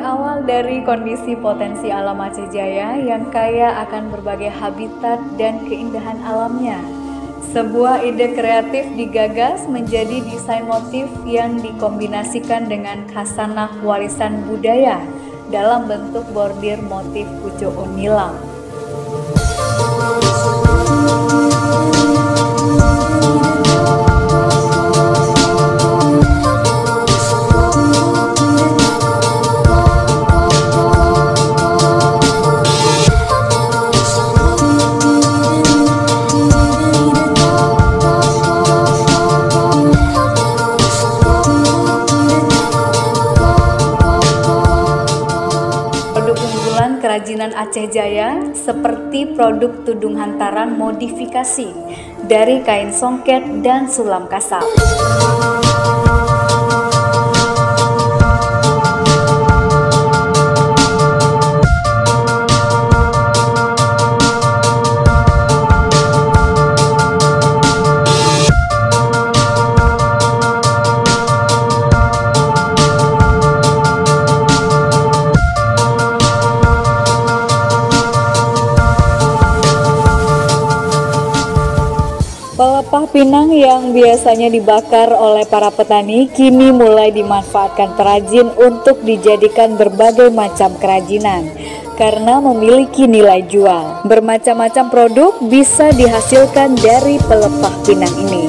Berawal dari kondisi potensi alam Aceh Jaya yang kaya akan berbagai habitat dan keindahan alamnya, sebuah ide kreatif digagas menjadi desain motif yang dikombinasikan dengan khasanah warisan budaya dalam bentuk bordir motif pucuk unilang. Kerajinan Aceh Jaya seperti produk tudung hantaran modifikasi dari kain songket dan sulam kasab. Pelepah pinang yang biasanya dibakar oleh para petani kini mulai dimanfaatkan perajin untuk dijadikan berbagai macam kerajinan karena memiliki nilai jual. Bermacam-macam produk bisa dihasilkan dari pelepah pinang ini.